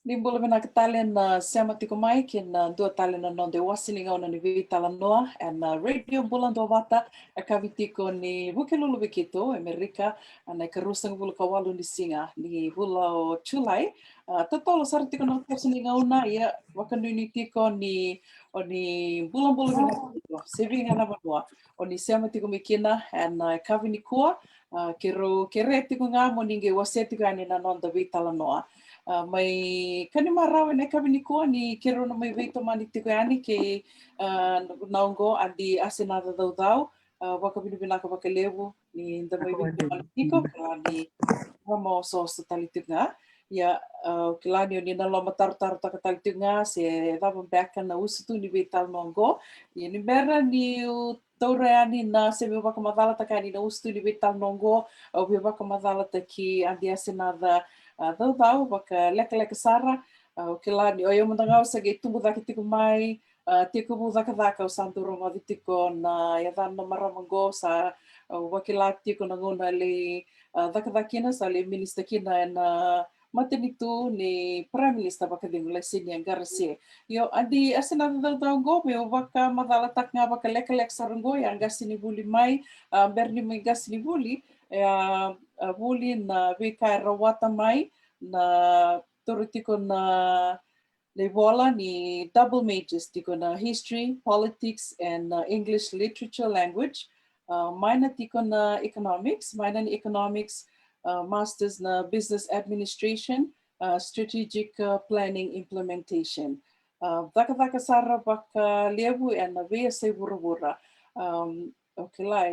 Nimbolo mena ka talen na sema tiko mai kin na dua talen na non de wasilinga ona ni vitala noa and radio bulan do vata a kavitiko ni bukelulu bikito Amerika ana ka rusang bulu kawalu ni singa ni bula o Chulai tatolo sartiko no wasilinga ona ia wakandu ni tiko ni oni bulan mena tiko sevinga na noa oni sema tiko mikina and kavini kua kero tiko nga mo ninge wasetiko ani na non de vitala noa mai kani marawe ne kawini kua ni kero na mai veito mani tiko ani ke naongo adi asenada dau waka binaka waka lewu ni nda mai veito mani tiko ka ni ramo so tali tinga ya kilani ni na loma taru taka tali tinga se dava beka na usutu ni veital naongo ni mera ni taureani na se me waka madala takani na usutu ni veital naongo o me waka madala taki adi asenada dau baka leka sara o ke lani o yo mandangau sa ge tumbu daki tiko mai tiko mu daka o santuro ngodi tiko na ya dan no maramango sa wakila tiko na ngona le daka sa le minister kina na matenitu ni prime minister baka dingo le sini Garcia yo adi asena dau go me baka madala tak nga baka leka sarango ya gasini buli mai berni mai gasini buli buli na vika rawata mai na toro tiko na levola ni double majors tiko na history, politics, and English literature language. Minor tiko na economics, masters na business administration, strategic planning implementation. Daka sara baka levu and na vea se vura. Okay la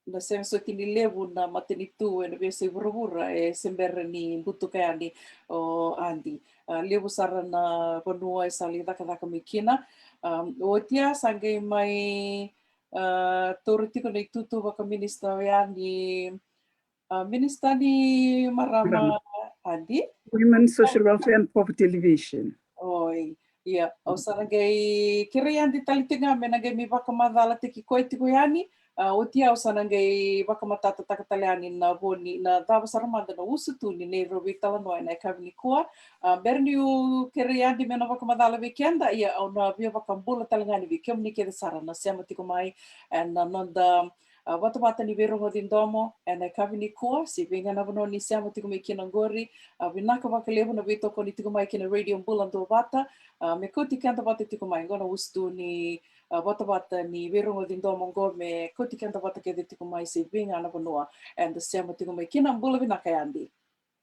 na sem so tini levu na matenitu na vea se vura sembera ni butukani o andi. Levu sara na vanua e sali daka mikina. O tia sangai mai toro tiko na tutu waka minister ya ni minister ni marama andi. Women, Social Welfare and Poverty Alleviation. Oi, ia. O sanangai kere andi talitinga me nangai mi waka madala tiki koe tiko yani. O tia o sanangai waka matata takataleani na voni na dava saramanda na usutu ni nei rovi talanoa na kavini kua. Berni u kere andi me na waka madala weekenda ia au na via waka mbula talangani weekend ni kere sara na sema tiko mai na nonda wata ni verongo din domo na kavini kua si venga na vano ni sema tiko mai kina ngori vinaka waka levu na vito ko ni tiko mai kina radio mbula ndo wata me koti kanta wata tiko mai ngona ustu ni wata ni verongo din domo ngo me koti kanta wata ke tiko mai si venga na vano and the sema tiko mai kina mbula vinaka yandi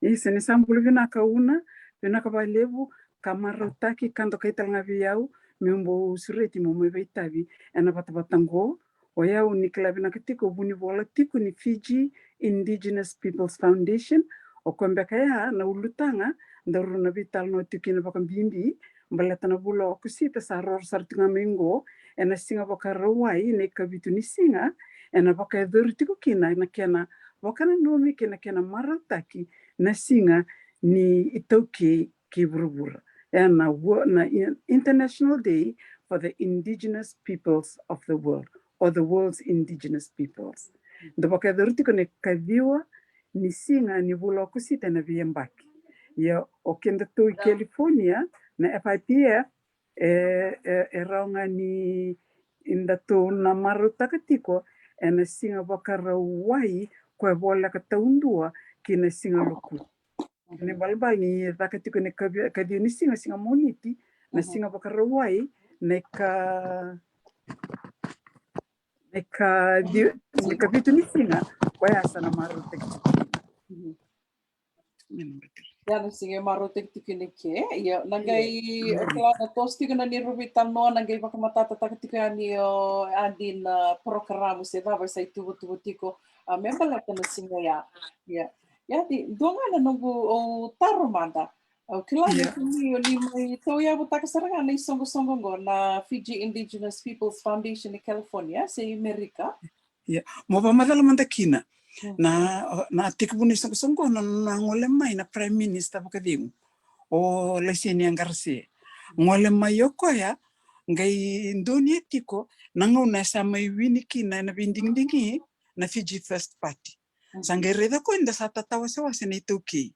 Isa ni sambula vinaka una vinaka ba levu kamarotaki kanto kaitanga viau membo sureti mo me veitavi ena wata ngo Oya unikla vinaka tiko buni vola tiko ni Fiji Indigenous Peoples Foundation o kwembeka ya na ulutanga ndaru na vital no tiki na baka bimbi mbaleta na bula kusita sa ror sartinga mengo ena singa baka rawai ne kabitu ni singa ena baka dhuru tiko kina na kena wakana nomi kena marataki na singa ni itauke ki burubura ena na International Day for the Indigenous Peoples of the World or the world's indigenous peoples. Ndo baka dhurutiko ne kadhiwa ni singa ni vula kusita na viembaki. Ya okenda tu California na FIPF raunga ni inda tu na marutaka tiko na singa baka rawai kwa vola kataundua kina singa loku. Ne balbal ni baka tiko ne kadhiwa ni singa moniti na singa baka rawai ne Eka vitu ni singa kwa yasa na marote ya na singa marote tiki ke ya nangai kala na tosti kana ni rubi tano nangai baka matata takatika ni o andi na programa se dava sai tubo tiko membala kana singa ya di donga na nobu o tarumanda o kila ni mai to ya butaka saranga na songo na Fiji Indigenous Peoples Foundation in California se Amerika ya mo ba madala mandakina na tikbuni songo na ngole mai na prime minister bakadingu o leseni Garcia ngole mai yoko ya ngai ndoni tiko nanga una sama winiki na bindingi na Fiji First Party sangereda ko inda sa tatawa sa wasene ituki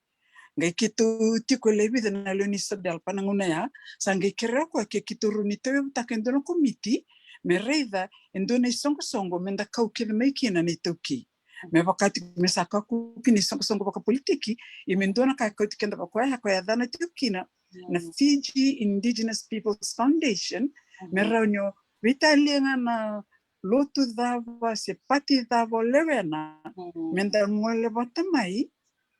ngai kitu tiko lebi na loni sadal pananguna ya sangai kira ko ke kitu runite utakendo no komiti me reida endone songo menda kau kile maikina ni toki me wakati mesaka ku kini songo baka politiki e mendona ka ko tikenda baka ya ko ya dana tukina na Fiji Indigenous Peoples Foundation me raunyo vitalenga na lotu dava se pati dava lewena menda ngole batamai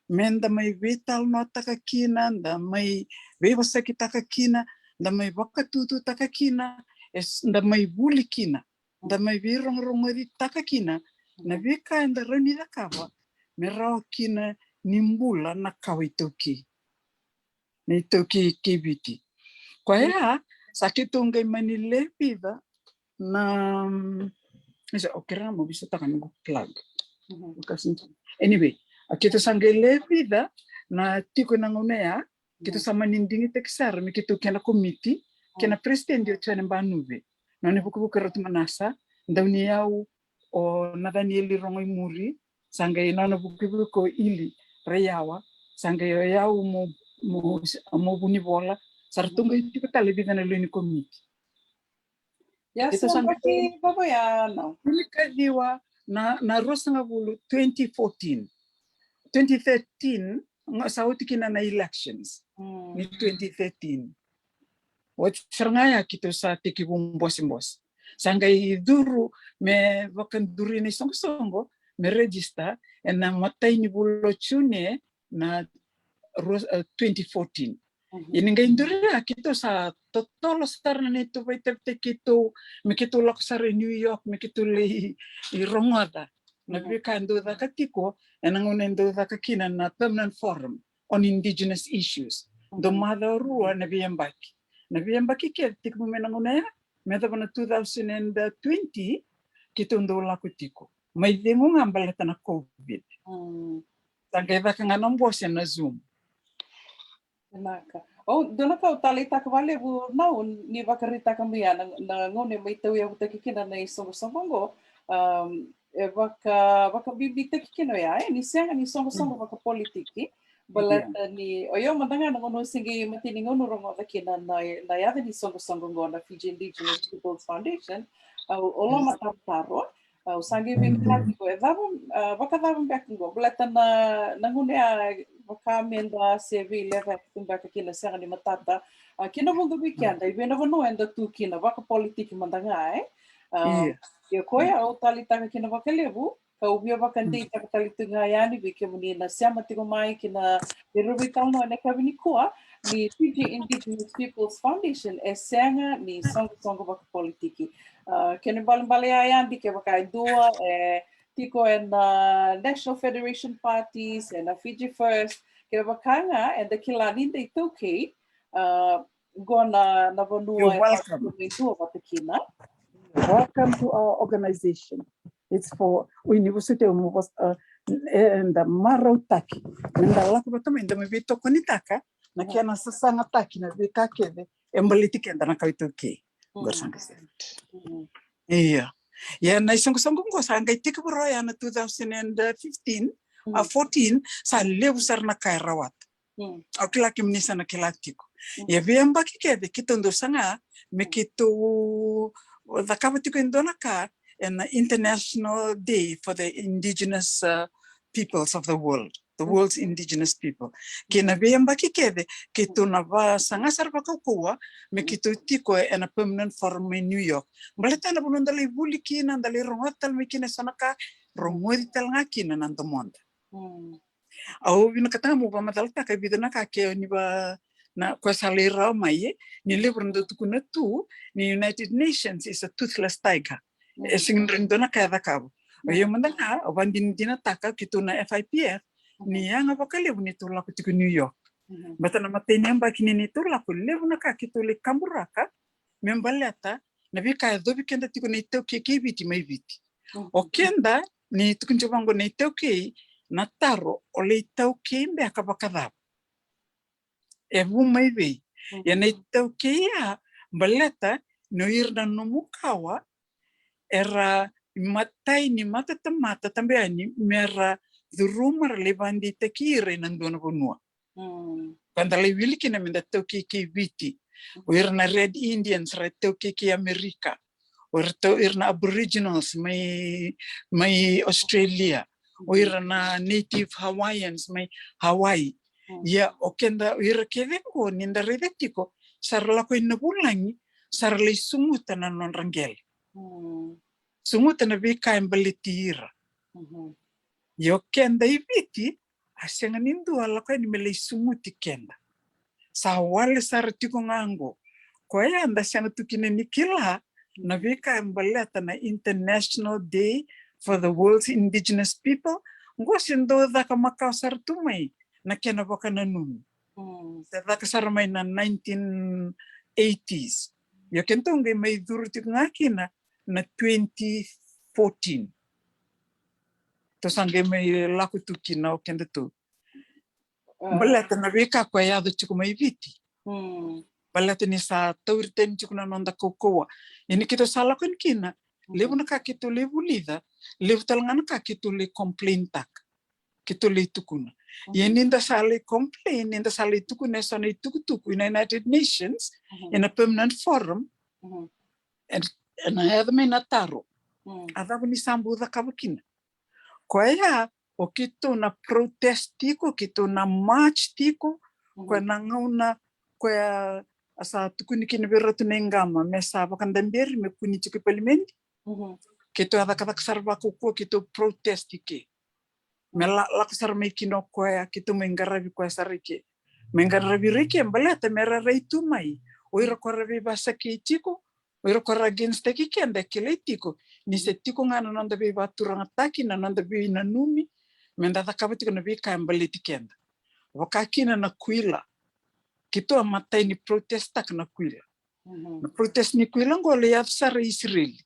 menda mai vital no takakina da mai vevasaki takakina da mai wakatutu takakina da mai bulikina da mai virongongori takakina na vika enda rani da kawa me rao kina nimbula na kawa itoki na itoki kibiti kwa ya sakitunga manile pida na isa okera mo bisa takan go plug anyway kita sanggele pida na tiko nangonea kita sama nindingi teksar mi kita kena komiti kena presiden dio chane banuve nane buku ratu manasa ndawni yau o nadanieli rongoi muri sangai nana buku ili rayawa sangai yau mo buni bola sartunga tiko tale bidana leni komiti ya sangai baba ya no ini kadiwa na rosanga bulu 2013 sauti kina na elections ni 2013 wat serngaya kito sa tiki bumbos sangai duru me wakan duri ni songo me register na matai ni bulo chune na 2014 ini ngai duri kito sa totolo star na nito baiterte kito me kito laksare New York me kito le irongada na bikando da katiko enangunendo da kakina na permanent forum on indigenous issues do madorua na biembaki ke tikmo menanguna meta bana 2020 kitundo la kutiko mai demo ngambaleta na covid tangeva kanga nombose na zoom naka dona ka utali ta kwale bu na ni vakarita kambia na ngone mai tau ya utakikina na songo e waka bibi takikino ya ni senga ni songo waka politiki balata ni oyo madanga ngono singi matini ngono rongo takina na ya ni songo ngona Fiji Indigenous Peoples Foundation olo mataro sangi vinglati ko waka bakingo balata na ngone waka menda sevi leva kumbaka kina senga ni matata kina mundu weekend i bena no enda tu kina waka politiki madanga ia koia o tali taka kina wakalevu, ka ubia wakandei taka tali tunga yani wike muni na siama tiko mai kina rubi tauno ane kawini kua ni Fiji Indigenous Peoples Foundation e senga ni songo waka politiki. Kene balimbale ayandi ke waka dua e tiko e na National Federation Parties e na Fiji First ke wakanga e da kilani dei toukei gona na vanua e dua watakina. Welcome to our organization. It's for University of and the Marotaki. And the lack of time, the Mavito Konitaka, Nakana Sasanga Taki, na Vikake, Embolitic and Nakaitoki. Yeah. Yeah, Naisong Songo sang I take a roy on 2015, 14, sa Levusar Nakairawat. Okilakim Nisana Kilatiko. Yaviambaki, the Kitondo Sanga, make it to the Kavatiko in Donaka, an International Day for the Indigenous peoples of the world's indigenous people. Kina viambaki kede, kituna va sangasar pakakua, me kitu tiko and a permanent forum in New York. Baletana bunundali bulikina and the romatal mikina sanaka, romuital nakina and the monde. Au vinakatamu bamadalta kabidana ke niba na kwa salira mai ni livro ndo tukuna tu ni United Nations is a toothless tiger singrindo na kada kabo ayo mandanga obandin dinataka kituna FIPF ni yang apakalebu ni turla ku New York batana matenya mbakini ni turla ku lebu na ka kitule kamburaka membaleta na bika dobi kenda tikuna itoke kebiti mai biti okenda ni tukunjo bango na itoke na taro ole itoke mbe akabakadha e mai vei ya nei tau kia baleta no irna no mukawa era matai ni mata tambe ani mera durumar levandi te kire nandona bonua Quando le wili kina minda tau ki viti. O na Red Indians ra tau ki Amerika. O na Aboriginals mai Australia. O na Native Hawaiians mai Hawaii. Ya o kenda ira kevengo ninda redetiko sarla ko inabulangi sarla sunguta na non rangel. Sunguta na vika embalitira. Yo kenda ibiti asenga nindu ala ko ni mele sunguti kenda. Sa wale sartiko ngango. Ko ya anda sanga tukine nikila na vika embaleta na International Day for the World's Indigenous People. Ngo sindo da kamakau sartumai na kena baka na numi. Da kasarmai na 1980s. Yo kento ngai mai durti ngakina na 2014. To sangai mai laku tukina o kenda tu. Baleta na vika kwa ya do chiku mai viti. Baleta ni sa tauriten chiku na nonda kokoa. Ini kita salah kan kina. Levu na kakito levu lida. Levu talangana kakito le complain tak. Kito le tukuna. Yeni nda sale complain, nda sale tukuna sana tuku in the United Nations in a permanent forum. And I have me na taro. Adabu ni sambu da kabakina. Kwa ya o kito na protest tiko, kito na march tiko, kwa na ngauna kwa asa tukuni kini beratu nengama mesa bakandamberi me kuni tiko parliament. Kito ada kata sarva ko kito protest tike. Mela laksar me kino kwa kito mengarabi kwa sarike. Mengarabi rike mbalata mera reitu mai. Oira kwa rabi basa ke tiko, oira kwa against ki kenda kile tiko. Ni se tiko ngana nanda be baturanga taki na nanda be na numi. Menda takabati kana be kambaliti kenda. Wakakina na kuila. Kito amatai ni protest tak na kuila. Na protest ni kuila ngole ya sara Israeli.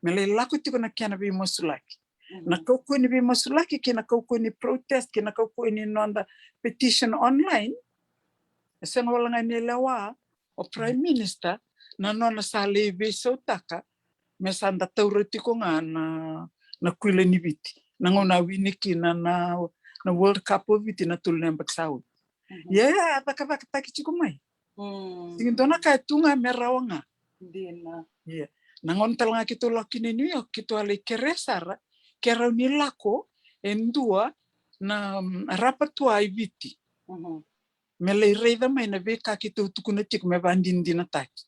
Mele laku tiko na kiana be mosulaki. Na kauko ni be mosulaki kina kauko ni protest kina kauko ni nanda petition online. Sen wala nga nilawa o prime minister na nona sale be sotaka mesanda tauretiko nga na kuila ni biti. Nangona winiki na World Cup viti na tulnembak saud. Ya atakataki chikumai. Singintona ka tunga merawanga. Dina. Ya. Nangon talanga kito lokini New York kito ale keresara kerau ni lako endua na rapatua viti. Mele reida mai na veka kito tukuna tik me bandindina taki.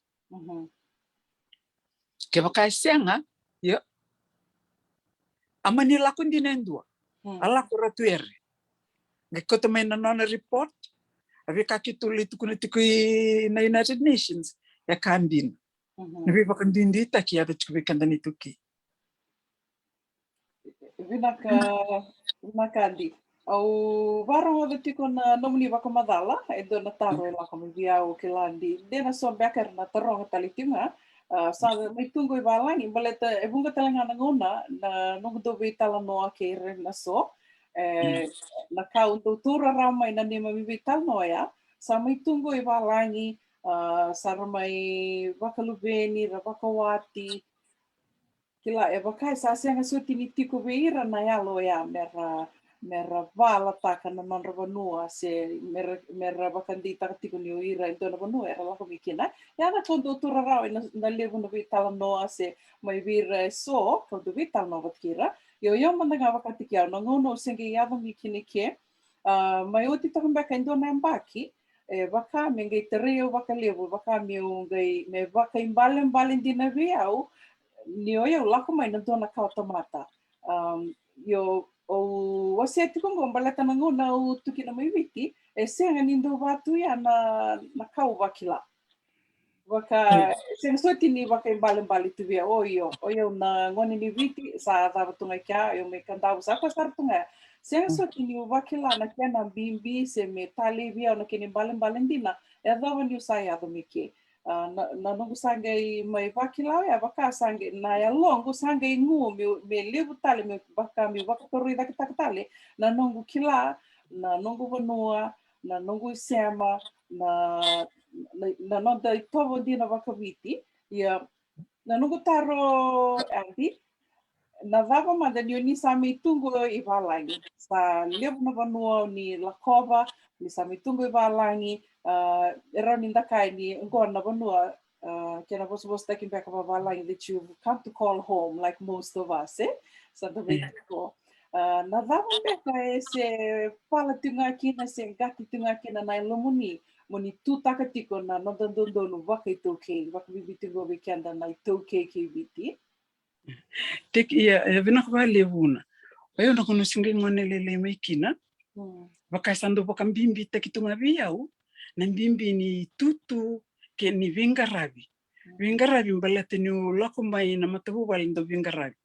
Ke baka senga ya amani lako ndina endua. Ala kuratuere. Ngekota mai na nona report aveka kito le tukuna tiku na United Nations ya kandina. Nabi bakandindi taki ada chukbe kandani tuki. Vinakandi. Au varong o tiko na nomuni waka madala e dona taro e laka mi viau ke landi. Dena so bekar na taronga talitinga. Sa mai tungo i walangi baleta e bunga talanga na ngona na nongo dobe tala noa ke rena so. Na kau tura rama ina nema mi vital noia. Sa mai tungo i walangi sa mai wakalubeni ra wakawati. Kila e wakai sa senga suti ni tiko veira na yalo ya mera vala taka na non ravanua se mera wakandi taka tiko ni uira i dona vanua era lako mikina. Ya na kondo tura rao na levu na vitala noa se mai vira e so, kondo vitala noa watkira. Yo mana ngā wakati ki au, na ngono senga i awa mikini ke, mai oti taka mbeka i dona mbaki, e waka me ngai te reo waka levu, waka me ngai me waka imbale dina viau, ni o iau lako mai na dona kautamata. Yo o wase tiko ngo mbaleta na ngona o tuki na mai wiki, e senga nindo watu ia na kau wakila. Waka, senga soti ni waka imbale tu via o iau na ngoni ni wiki, sa tawatunga kia, yo me kandau sa kwa sartunga. Senga soti ni wakila na kia na bimbi, se me tali via o na kini imbale dina, e dhawa ni usai adho miki. Na nongo sanga i mai wakila ya waka sanga na ya longo sanga i ngu me levu tale me waka mi waka torui daki takatale na nongo kila na nongo vanua na nongo i sema na nonda i tovo dina waka witi ia na nongo taro Andy na vava madani ni sami tungo I valangi. Sa levo na vanua ni Lakova, ni sami tungo I valangi, era ni ndakai ni ngona na vanua, kena was taking back of a valangi that you've come to call home, like most of us, eh? Sa the way ko. Na vava beka se pala tunga kina se gati tunga kina na ilomuni, moni tu takatiko na nodondondo no waka I toke, waka bibiti go weekenda na I toke ki biti. Tek ia vina ka levuna. Oyo na kono singe ngone lele maikina. Wakasando boka mbimbi takitunga viau, na mbimbi ni tutu ke ni vingarabi. Vingarabi mbalate ni lako mai na matahu walindo vingarabi.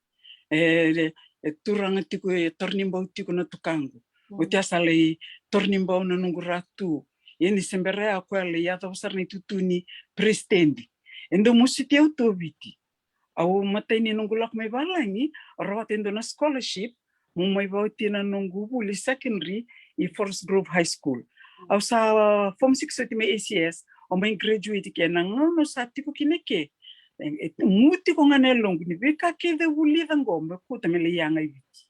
Turanga tiku tornimbau tiku na tukangu. Utia sale tornimbau na nungu ratu. Yeni semberea kwa le yata wasar ni tutu ni prestendi. Endo musiti au tobiti. Au matai ni nungu lak mai balangi, rawat endo na scholarship, mai bauti na nungu buli secondary I Forest Grove High School. Au sa form 6 ati mai ACS, au mai graduate ke na ngono sa tiku kineke. Muti ko ngane longu ni veka ke de buli dango me kuta me le yanga ibiti.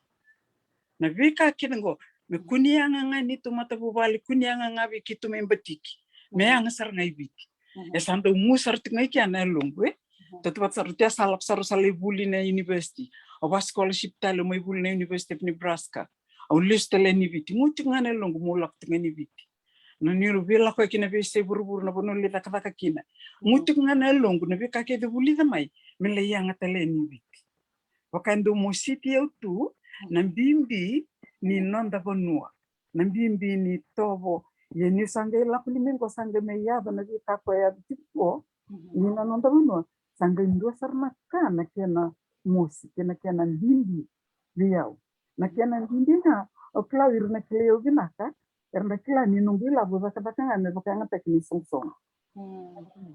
Na veka ke dango me kunianga ngani to mata bubali kunianga ngabi kitu me mbatiki. Me anga sar ngai ibiti. Esando musar tingai ke ana longu Tatuat sarutia salap saru buli na university. Awa scholarship talo mai buli na University of Nebraska. Au list tele ni viti. Muti ngane longu mulak tinga ni viti. Na niru vela ko kina be se buru na bono le taka kina. Muti ngane longu na veka ke de buli da mai. Mele yanga tele ni viti. Wakando mo city au tu na bimbi ni nonda bonua. Na bimbi ni tobo ye ni sange la kulimengo sange me yaba na veka ko ya tipo. Ni na nonda bonua. Sangga indua sarna kana kena musi kena ndindi liau na kena ndindi na okla irna kleo ginaka erna kila ni nungila boza kadaka ne bakanga tekni song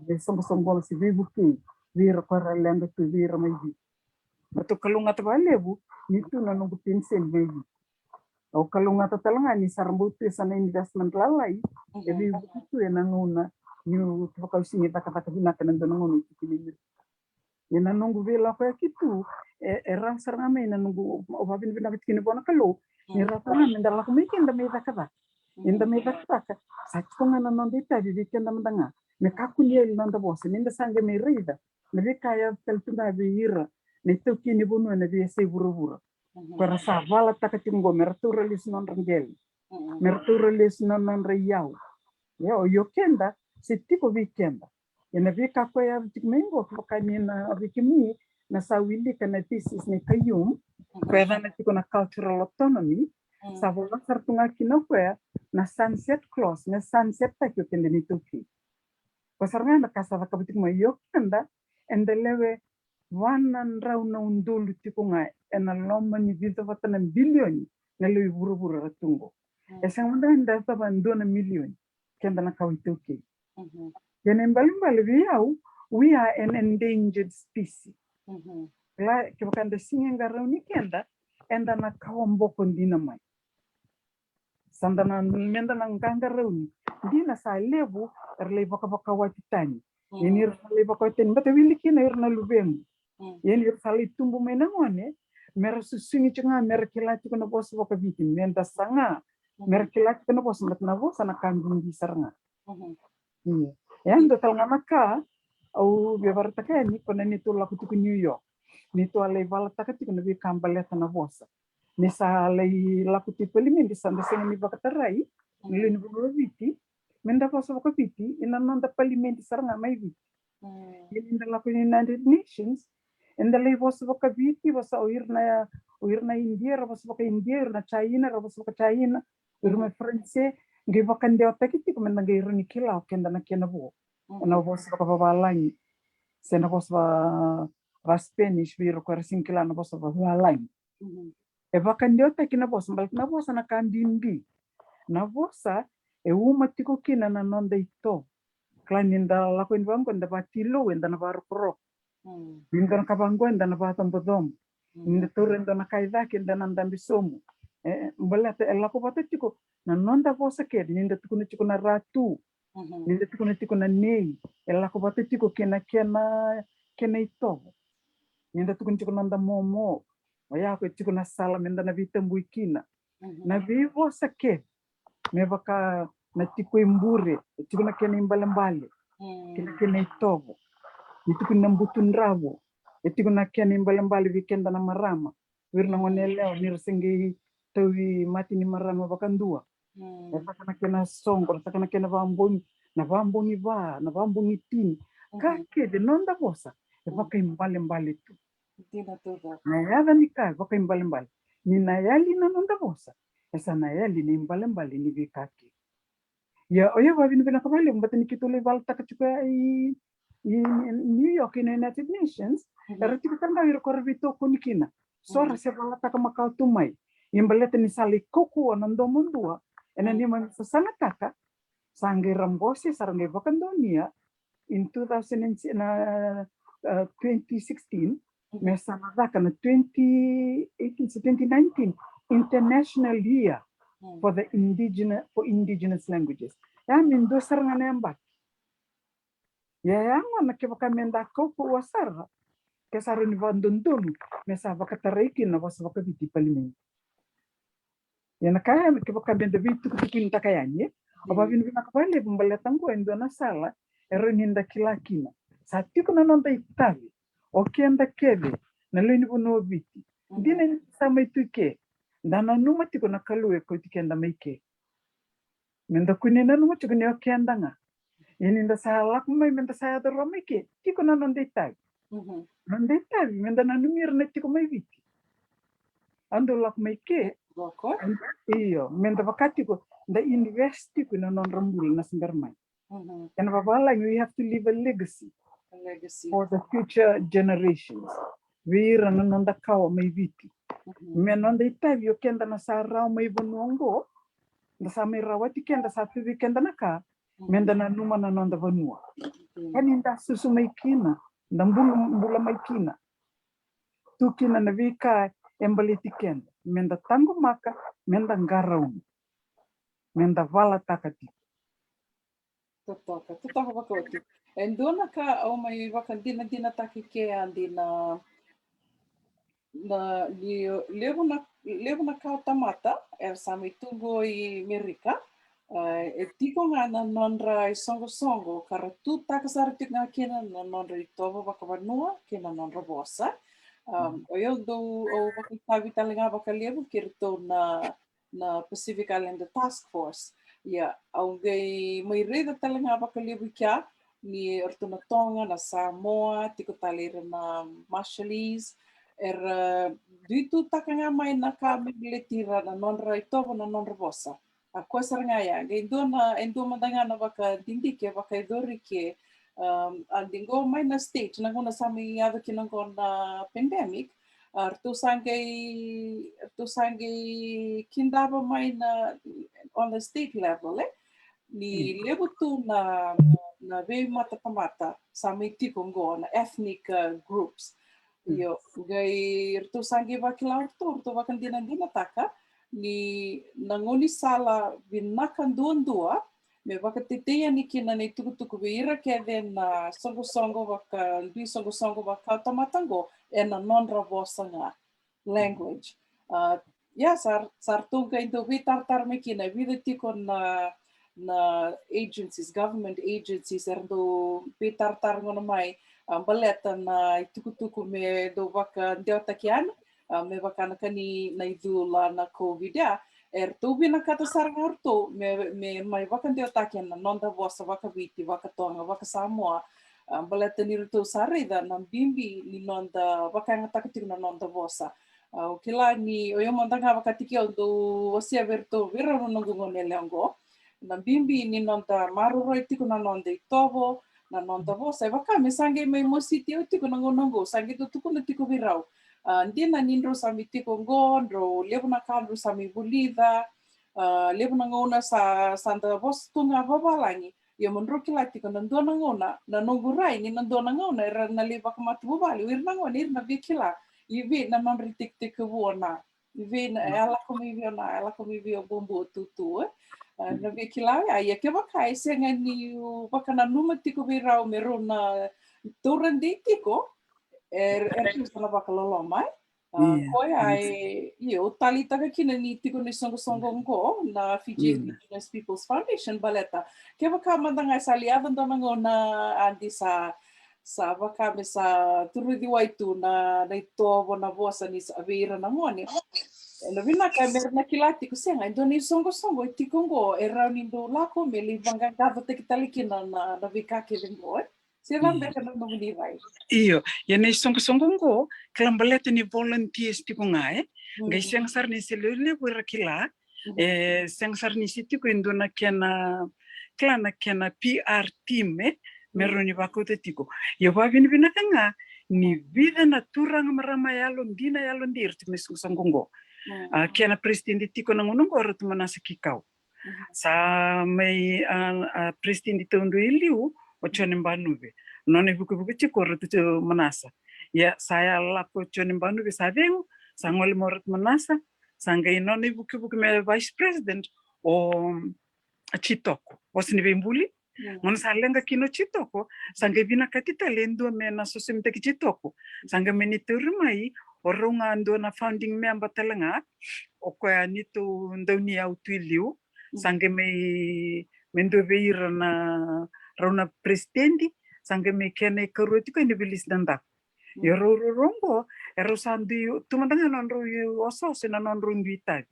de song bol si bibuki vir para lendo tu vir mai beto kalunga tabalebu itu na nungu pinsel bebi o kalunga tatalanga ni sarbutu sana investment lalai jadi itu ya nanguna ni bakau sini taka binaka nando nangunu tikili Ina nungu vela kwa kitu era saranga ina nungu obabin bina bitkini bona kalo ni ratanga mendala ko mekin da meda kada inda meda kada satkonga na nondita bibiken da mendanga me kakuliel nanda bosse ninda sange me rida ne bikaya teltuna biira ne tokini bono na bi se buru para sa vala takatingo merturalis non rangel merturalis non rayau ya o yokenda sitiko weekenda Ina vika kwa ya tikmengo kwa na rikimi na sawili kana thesis ni kayum kwa na tiko na cultural autonomy sa vola sartunga kino kwa na sunset clause na sunset ta kyo tende ni tuki kwa saranga na kasa ka bitik mo yo kanda endelewe wanan raw na undulu tiko nga ena lomba ni vito vatana bilioni na lewe buru ratungo esang manda nda ta bandona milioni kenda na kawituki we are an endangered species. La kibakanda singa rauni kenda enda na kawamboko ndina mai. Sanda na menda na nganga rauni ndina sa lebu erle baka watitani. Yeni erle baka watitani bata wili kina erna lubemu. Yeni erle tumbu mena ngone mera susungi chunga mera kilati kuna bosu baka biti menda sanga mera kilati kuna bosu matna bosa na kambing saranga. Yang total ngamaka au biar taka ni kona ni tu laku tuku New York ni tu alai vala taka tiku na bi kambaleta na bosa ni sa alai laku tipu limi di sanda senga ni bakatarai ni ni bulu viti menda bosa baka viti ina nanda palimenti saranga mai viti ini laku United Nations enda lai bosa baka viti bosa uirna India bosa baka India uirna China bosa baka China uirna France ngai baka ndeo takiti kumenda ngai runi kila kenda na kena bo na voz baka babalangi se na voz va Spanish viro kwa sinkila na voz babalangi e baka ndeo taki na voz mbal na voz na kandindi na voz e uma tiko kina na nonda ito klaninda la ko invango nda batilo enda na barukro ninda na kabango enda na batambodom ninda torrendo na kaidaki enda na ndambisomu mbalate la ko batiko na nonda voz ke ninda tukuna tiko na ratu Ninda tiko na nei, ela ko bate tiko kena ito. Ninda tiko nanda momo. Oya ko tiko na sala menda na vita mbuikina. Na vivo sake. Me baka na tiko imbure. Tiko na kena imbale. Kena kena itovo. Itu na mbutun ravo. Tiko na kena imbale vikenda na marama. Wirna ngoneleo nirsengi tawi mati ni marama bakandua. Saka na kena songor, saka na kena vamboni. Na vamboni na vamboni tini. Kake de nonda bosa. Baka imbale tu. Na yada ni kai baka imbale. Ni na yali na nonda bosa. Esa na yali ni imbale ni vikaki. Ya oya vavini vina kabali mbata ni kitole valta kachuka i New York in United Nations. Era tika kanda iro korvito kunikina. Sora se valta ka makau tumai. Imbalete ni sali koku anando mundua. Ena ni mamisa sangataka. Sangi rambosi sarangi vakandonia. In 2016, Mesanadaka na 2019 International Year for the Indigenous Languages. Ya mindo saranga nembak. Ya yang na kebaka menda ko wasara. Kesaro ni vandundum mesa vakatariki na wasvaka viti palimen. Ya na kaya kebaka menda vitu kutukin takayanye. Aba vinu nakapale bumbaletangko endo na sala ero ninda kilakina. Sati kuna nonda itavi. Okienda kebe na lweni buno viti. Dine sama ituke. Dana numa tiko na kalue ko tikenda maike. Menda kunina numa tiko ni okienda nga. Ininda sala kumai menda saya daro maike. Tiko na nonda itavi. Nonda itavi menda na numir na tiko mai viti. Ando lak maike. Iyo, menda wakati ko da investi ko na non rambul na singarmai. And babalang we have to leave a legacy. For the future generations. Vira na nonda kawa mai viti. Me nonda itavi yo kenda na sa rao mai vanuango. Na sa mai rawati kenda sa pivi kenda na ka. Menda na numa na nonda vanua. Kaninda susu mai kina. Da mbula mai kina. Tu kina na vika embaliti kenda. Menda tango maka. Menda ngaraun. Menda vala takati. Totoka wakoti. And dona ka o mai wakandina taki ke andina na levo na kao tamata sami tungo I Amerika. E tiko nga na nonra I songo kara tu takasara tika kena na nonra I tovo wakawanua kena nonra vosa. O eu do o wakitavi talinga wakalevo kirito na Pacific Islander Task Force. Ya, aunque mai reda talinga wakalevo kia ni ortona Tonga na Samoa, tiko talera na Marshallese, duitu takanga mai na ka tira na nonra I tovo na nonra vosa. A kosa nga ya, endo mandanga na waka dindike, waka idorike, andingo mai na state, nanguna sami ado kinango na pandemic, tu sangai kindaba mai na on the state level, ni levo tu na ve mata tamata, sami tikongo na ethnic groups. Yo, gai tu sangai wakilau tu wakandina taka, ni nangoni sala vinakan dua me wakatetea ni kina nei tukutuku vira keve na songo waka waka tamatango e na non-ra vosa nga language. Ya, sar tunga into vitartar me kina vida tiko na agencies, government agencies erdo vitartar ngona mai baleta na tukutuku me do waka deotakiana me wakana kani na idula na COVID ya tubi na kata saranga orto me mai wakan deotakia na nonda vosa waka viti waka tonga waka Samoa baleta ni ruto sarida na bimbi ni nonda wakanga takatiku na nonda vosa o kila ni o yo mandanga waka tiki o do osia verto vira nongo ne leongo na bimbi ni nonda maruroi tiku na nonda itovo na nonda vosa waka me sange me mositi o tiku nongo sange do tuku na tiku virau ndina nindro sami tiko ngondro levo na kandro sami bulida levo na ngona sa sanda vos tunga vabalangi yo mondro kila tiko na ndona ngona na nongurai ni na ndona ngona era na leva kamatu bubali wir na ngona ir na vikila ivi na mamri tik vuona ivi na ela komi vi o bombo tutu na vikila ya ke vakai senga ni vakana numa tiko virau merona torandi tiko tusa na wakalolo mai Iya. Koe ai, tali taka kina ni tiko ni songo ngo na Fiji Ina. Indigenous Peoples Foundation baleta. Kia waka mandanga sa liadan tama ngo na andi sa waka me sa turudi waitu na ito na vosa ni sa aveira na ngoni. No vina ka mer na kilati ko senga ndo ni songo tiko ngo e rauni ndo lako me li vanga gava te kitali kina na vikake vengo. Sila mbeka na muni vai. Iyo, yana songo ngo, kalambaleta ni volunteers tiko nga ngai siang sar ni selule wira kila, siang sar ni siti ko indona kena PR team meron ni wako te tiko. Yo ba vini kanga ni vida na turang marama yalon dina yalon dir ti songo ngo. Kena presidente tiko na ngono ngo ratu manasa kikau. Sa may presidente tondo iliu o chone mbanuve. None buku chiko ratu manasa. Ya saya lapo chone mbanuve sa vengo, sa ngole morat manasa, sa ngai none buku me vice president o Chitoko. Wasni bembuli. Ngono sa lenga kino Chitoko, sa ngai bina katita lendo me na sosemte ki Chitoko. Sa ngai meniturumai oronga ando na founding member talanga o kwa nito ndoni au tuiliu. Sa ngai mendo veira na rauna presidenti, sangge me kene karuti ko indivilis danda. Yo rongo ero sandi tumandanga non ro oso sena non ro ndita.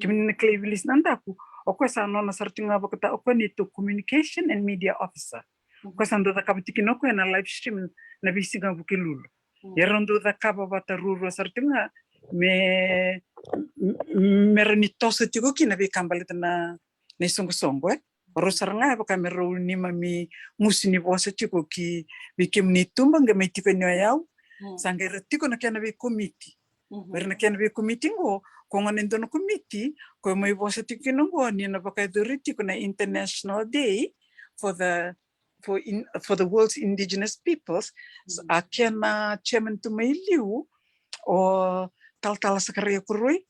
Kimi ne klevilis danda ku o ko sa non sartinga bakata o ko nito communication and media officer. Ko sando da kabitiki no ko na live stream na bisiga bukilulu. Yerondo da kaba bata ruro sartinga me merenitosa tiko kina be kambalita na songo Rosaranga baka mero ni mami musini bosa tiko ki bikim ni tumba nga mai tipe nyo yau sangere tiko na kiana be committee berna kiana be committee ngo ko nganendo no committee ko mai bosa tiko ngo ni na baka dori tiko na International Day for the world's indigenous peoples akiana chairman to mai liu o tal sakaria kuroi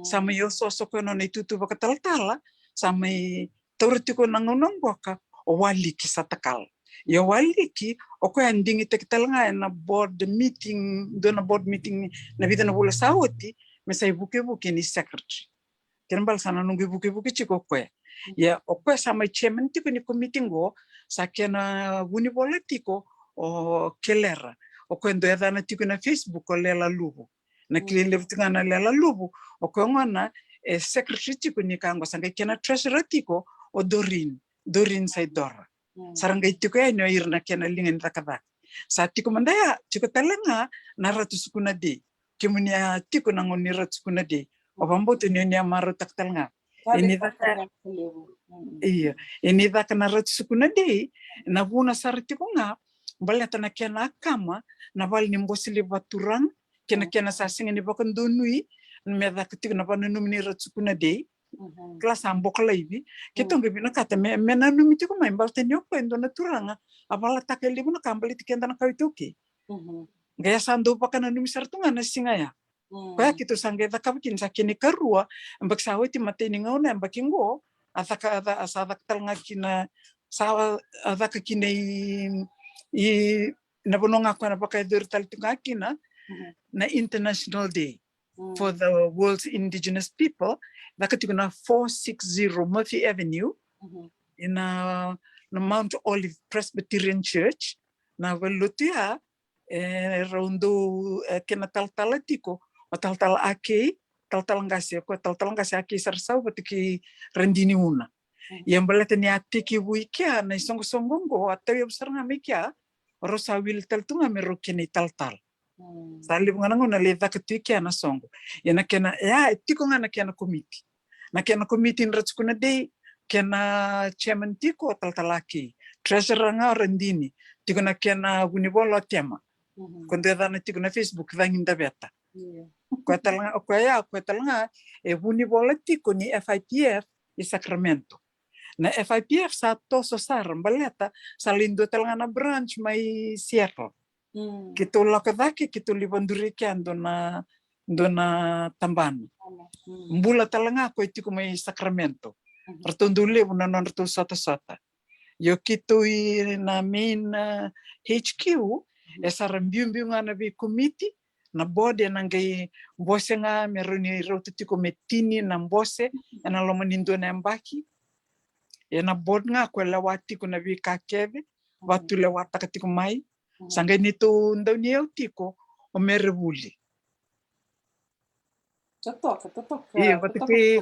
sama yo sosok no na tutu baka tal sama tauriti ko nangonong boka o waliki sa takal. Yo waliki o ko andingi tektal nga na board meeting na vida na bula sawoti mesay buke ni secretary. Kinbal sana nungi buke chiko ko ya o ko sama chairman tiko ni committee go sa kena buni politiko o kelera o ko ndo ya na tiko na Facebook o lela lubu na kilele tinga na lela lubu o ko ngona secretary tiko ni kango sanga kena treasurer tiko o Dorin Saidora. Saranga itiko ya nyo irna kena lingen takada. Sa tiko mandaya, tiko talanga na ratu sukuna de. Kimunia tiko nangoni ratu sukuna de. O bamboto nyo niya maro taktalanga. Ini daka na ratu sukuna de. Na buna sar tiko nga, balata na kena akama, na bal nimbosili baturang, kena sa singa ni bakan donui, medaka tiko na panunum ni ratu sukuna de. Kelas ambok lagi, kita nggak bina kata mena numiti ko main balte nyoko endo naturanga, abala takeli buna kambali tikenda na kawituki. Gaya sando pakana numisar tunga na singaya. Kaya kita sangge takabikin sakini karua, ambak sawiti mateni ngauna ambak ingo, ataka asadak talanga kina sawa ataka kina i nabononga ko na pakai dur tal tunga kina na International Day for the world's indigenous people. Nakati na 460 Murphy Avenue in Mount Olive Presbyterian Church. Na velutia rondo kena tal tiko o tal ake tal ngasi ko tal ngasi ake sarsau batiki rendini una. Yang balata ni atiki buikia na songo go atau yang besar ngamikia rosa wil tal tunga merokini tal. Sali ngana na leva ketuikia na songo. Yana kena ya tiko ngana kena komiti. Na kena komiti nratskuna de kena chairman tiko talaki. Treasurer nga rendini. Tiko na kena gunibolo tema. Kondeda na tiko na Facebook vanginda beta. Ko talanga gunibolo tiko ni FIPF i Sacramento. Na FIPF sa toso sar baleta salindo talanga na branch mai Seattle. Kita lakadaki kita libanduri kian dona tambana. Mbula talanga ko itiko may Sacramento. Pertunduli una non ratu sota. Yo kito na main HQ esa rambiumbiunga na bi committee na bode nangai bose nga meruni rotutiko metini na bose na lomanindo na mbaki na bod nga kwela watiko na vika keve watu le watakatiko mai sanga nito ndoni eu tiko o merevuli Totoka. Watake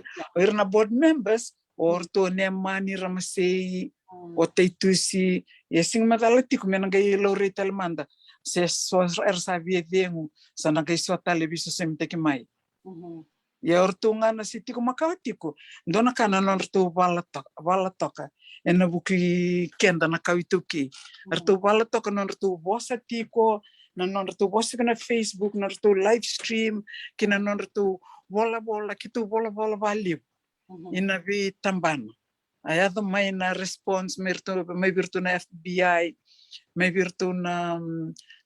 na board members or to ne mani ramasei o teitusi sing madalatiko menangai Loretta Lemanda se so sa vievengu sanangai so televiso semteki mai ortunga na sitiko makawatiko ndona kana nortu valatoka ena buki kenda na kawituki artu valatoka nortu bosa tiko na nortu bosa na Facebook nortu live stream kina nortu bola kitu bola valeu ina vi tambana ayado mai na response mai virtu na FBI mai virtu na